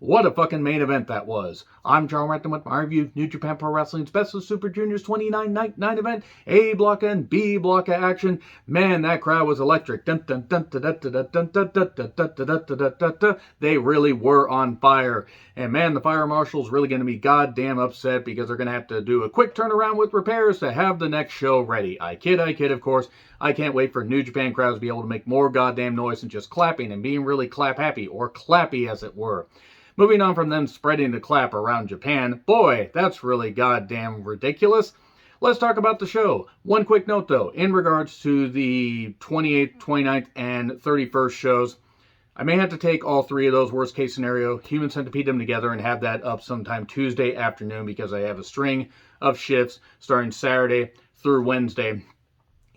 What a fucking main event that was. I'm John Ratton with my review, New Japan Pro Wrestling's Best of Super Juniors 29 Night 9 event, A block and B block of action. Man, that crowd was electric. They really were on fire. And man, the fire marshal's really going to be goddamn upset because they're going to have to do a quick turnaround with repairs to have the next show ready. I kid, of course. I can't wait for New Japan crowds to be able to make more goddamn noise than just clapping and being really clap happy, or clappy as it were. Moving on from them spreading the clap around Japan, boy, that's really goddamn ridiculous. Let's talk about the show. One quick note though, in regards to the 28th, 29th, and 31st shows, I may have to take all three of those worst case scenario, Human Centipede them together and have that up sometime Tuesday afternoon because I have a string of shifts starting Saturday through Wednesday,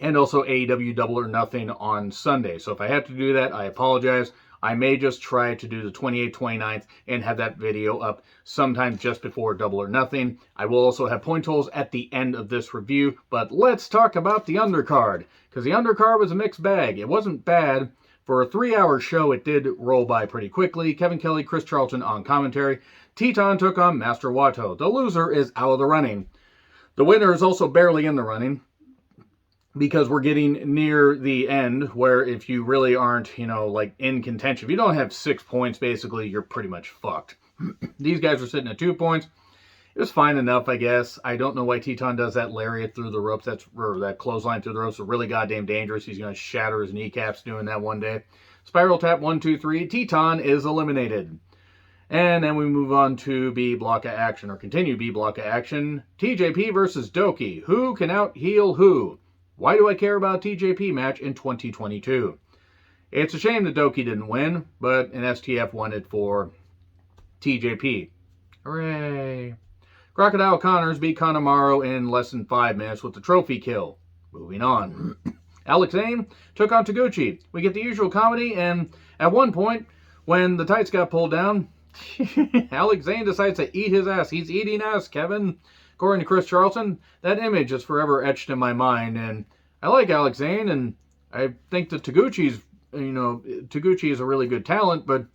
and also AEW Double or Nothing on Sunday. So if I have to do that, I apologize. I may just try to do the 28th, 29th and have that video up sometime just before Double or Nothing. I will also have point totals at the end of this review, but let's talk about the undercard, because the undercard was a mixed bag. It wasn't bad. For a 3-hour show, it did roll by pretty quickly. Kevin Kelly, Chris Charlton on commentary. Teton took on Master Wato. The loser is out of the running. The winner is also barely in the running, because we're getting near the end where if you really aren't, like in contention, if you don't have 6 points, basically, you're pretty much fucked. These guys are sitting at 2 points. It was fine enough, I guess. I don't know why Teton does that lariat through the ropes. Or that clothesline through the ropes is really goddamn dangerous. He's going to shatter his kneecaps doing that one day. Spiral tap, 1, 2, 3. Teton is eliminated. And then we move on to B block of action, or continue B block of action. TJP versus Doki. Who can out-heel who? Why do I care about a TJP match in 2022? It's a shame that Doki didn't win, but an STF won it for TJP. Hooray! Crocodile Connors beat Kanemaru in less than 5 minutes with the trophy kill. Moving on. Alex Zane took on Taguchi. We get the usual comedy, and at one point, when the tights got pulled down, Alex Zane decides to eat his ass. He's eating ass, Kevin. According to Chris Charlton, that image is forever etched in my mind, and I like Alex Zane, and I think that Taguchi is a really good talent, but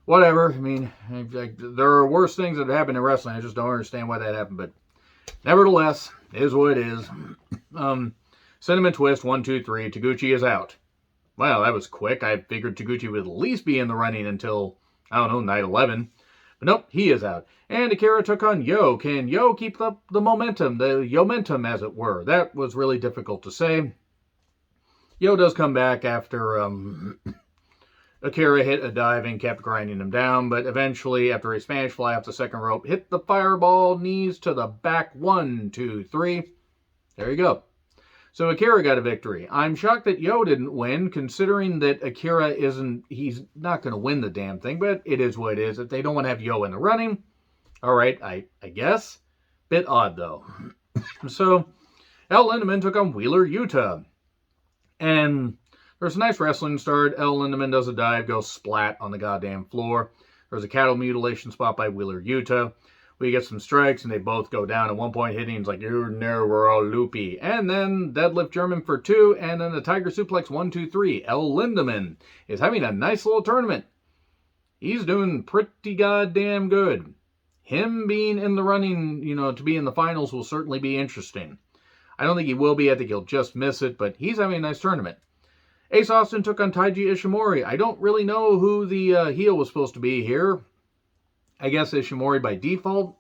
whatever. I mean, there are worse things that have happened in wrestling. I just don't understand why that happened, but nevertheless, it is what it is. Cinnamon Twist, 1, 2, 3. Taguchi is out. Well, that was quick. I figured Taguchi would at least be in the running until, I don't know, night 11. But nope, he is out. And Akira took on Yo. Can Yo keep up the momentum, the Yo-mentum, as it were? That was really difficult to say. Yo does come back after Akira hit a dive and kept grinding him down, but eventually, after a Spanish fly off the second rope, hit the fireball, knees to the back, 1, 2, 3. There you go. So Akira got a victory. I'm shocked that Yo didn't win, considering that Akira he's not going to win the damn thing, but it is what it is. If they don't want to have Yo in the running, all right, I guess. Bit odd, though. So, El Lindemann took on Wheeler Yuta. And there's a nice wrestling start. El Lindemann does a dive, goes splat on the goddamn floor. There's a cattle mutilation spot by Wheeler Yuta. We get some strikes, and they both go down. At one point, hitting's like, you're never loopy. And then deadlift German for 2, and then the Tiger Suplex, 1, 2, 3. El Lindemann is having a nice little tournament. He's doing pretty goddamn good. Him being in the running, to be in the finals will certainly be interesting. I don't think he will be. I think he'll just miss it, but he's having a nice tournament. Ace Austin took on Taiji Ishimori. I don't really know who the heel was supposed to be here. I guess Ishimori by default.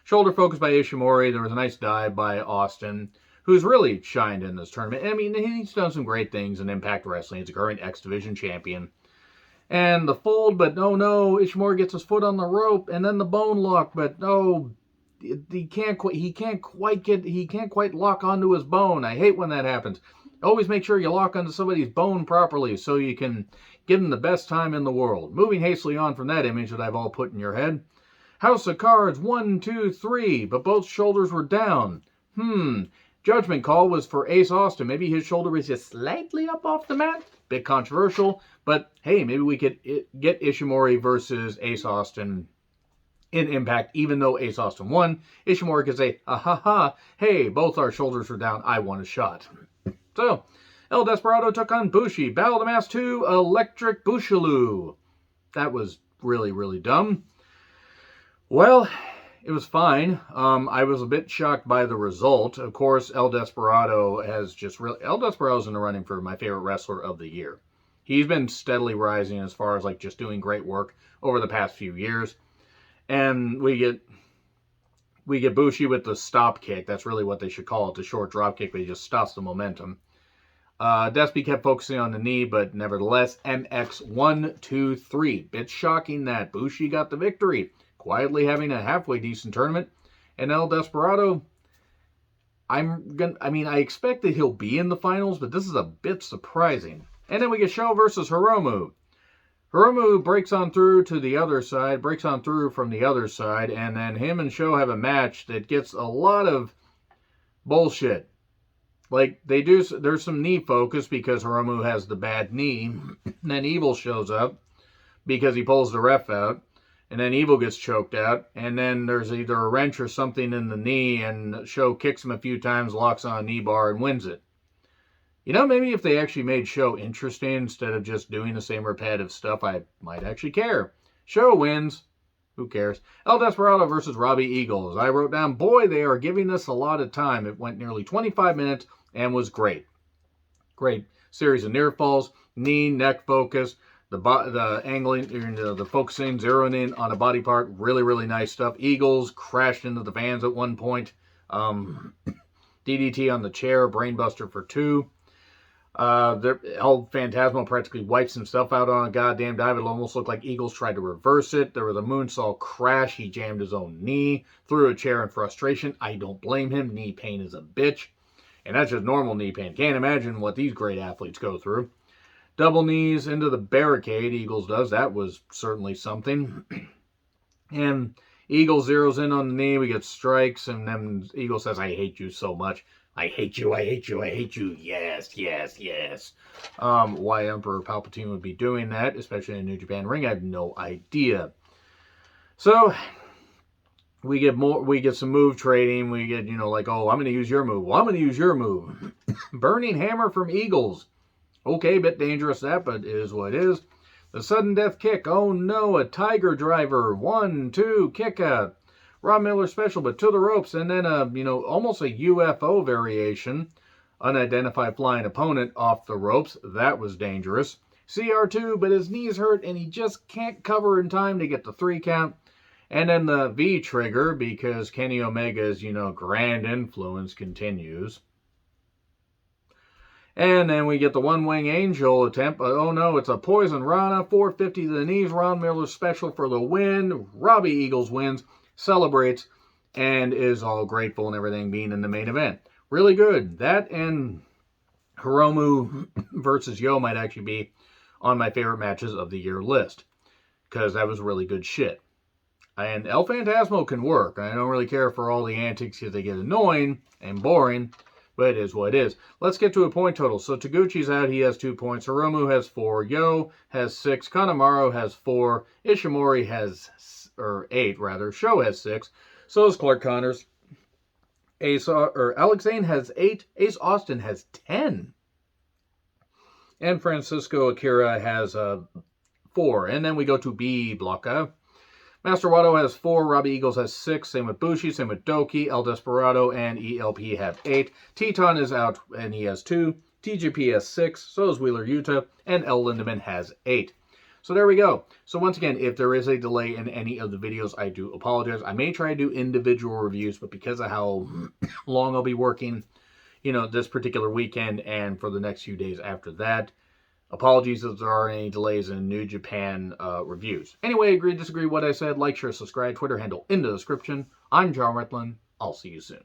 Shoulder focus by Ishimori. There was a nice dive by Austin, who's really shined in this tournament. I mean, he's done some great things in Impact Wrestling. He's a current X Division champion. And the fold, but no, Ishimori gets his foot on the rope, and then the bone lock, but no, he can't quite lock onto his bone. I hate when that happens. Always make sure you lock onto somebody's bone properly so you can give them the best time in the world. Moving hastily on from that image that I've all put in your head. House of Cards, 1, 2, 3, but both shoulders were down. Judgment call was for Ace Austin. Maybe his shoulder was just slightly up off the mat. Bit controversial, but hey, maybe we could get Ishimori versus Ace Austin in Impact, even though Ace Austin won. Ishimori could say, hey, both our shoulders were down. I want a shot. So, El Desperado took on Bushi. Battle of the Mask 2, Electric Bushaloo. That was really, really dumb. Well, it was fine. I was a bit shocked by the result. Of course, El Desperado's in the running for my favorite wrestler of the year. He's been steadily rising as far as like just doing great work over the past few years. And we get Bushi with the stop kick. That's really what they should call it, the short drop kick, but he just stops the momentum. Despy kept focusing on the knee, but nevertheless, MX 1, 2, 3. Bit shocking that Bushi got the victory, quietly having a halfway decent tournament. And El Desperado, I expect that he'll be in the finals, but this is a bit surprising. And then we get Sho versus Hiromu. Hiromu breaks on through from the other side, and then him and Sho have a match that gets a lot of bullshit. Like, there's some knee focus because Hiromu has the bad knee. Then Evil shows up because he pulls the ref out. And then Evil gets choked out. And then there's either a wrench or something in the knee, and Sho kicks him a few times, locks on a knee bar, and wins it. You know, maybe if they actually made Sho interesting instead of just doing the same repetitive stuff, I might actually care. Sho wins. Who cares? El Desperado versus Robbie Eagles. I wrote down, boy, they are giving this a lot of time. It went nearly 25 minutes and was great. Great series of near falls, knee, neck focus, the angling, the focusing, zeroing in on a body part. Really, really nice stuff. Eagles crashed into the fans at one point. DDT on the chair, brainbuster for 2. El Phantasmo practically wipes himself out on a goddamn dive. It almost looked like Eagles tried to reverse it. There was a moonsault crash. He jammed his own knee, threw a chair in frustration. I don't blame him. Knee pain is a bitch. And that's just normal knee pain. Can't imagine what these great athletes go through. Double knees into the barricade, Eagles does. That was certainly something. And Eagles zeroes in on the knee. We get strikes, and then Eagle says, I hate you so much. I hate you, I hate you, I hate you. Yes, yes, yes. Why Emperor Palpatine would be doing that, especially in a New Japan ring, I have no idea. So, we get some move trading. We get, like, oh, I'm going to use your move. Well, I'm going to use your move. Burning Hammer from Eagles. Okay, bit dangerous that, but it is what it is. The sudden death kick. Oh no, a Tiger Driver. 1, 2, kick out. Rob Miller special, but to the ropes, and then almost a UFO variation. Unidentified flying opponent off the ropes. That was dangerous. CR2, but his knees hurt, and he just can't cover in time to get the 3 count. And then the V trigger, because Kenny Omega's, grand influence continues. And then we get the one-wing angel attempt. Oh no, it's a poison Rana. 450 to the knees. Ron Miller special for the win. Robbie Eagles wins, celebrates, and is all grateful and everything being in the main event. Really good. That and Hiromu versus Yo might actually be on my favorite matches of the year list. Because that was really good shit. And El Phantasmo can work. I don't really care for all the antics because they get annoying and boring. But it is what it is. Let's get to a point total. So Taguchi's out. He has 2 points. Hiromu has 4. Yo has 6. Kanemaru has 4. Ishimori has 8, rather. Sho has 6. So does Clark Connors. Alex Zane has 8. Ace Austin has 10. And Francisco Akira has 4. And then we go to B Blocker. Master Wato has 4, Robbie Eagles has 6, same with Bushi, same with Doki, El Desperado, and ELP have 8. Teton is out, and he has 2. TJP has 6, so is Wheeler Yuta, and El Lindemann has 8. So there we go. So once again, if there is a delay in any of the videos, I do apologize. I may try to do individual reviews, but because of how long I'll be working, this particular weekend and for the next few days after that, apologies if there are any delays in New Japan reviews. Anyway, agree, disagree, what I said, like, share, subscribe, Twitter handle in the description. I'm John Retlin. I'll see you soon.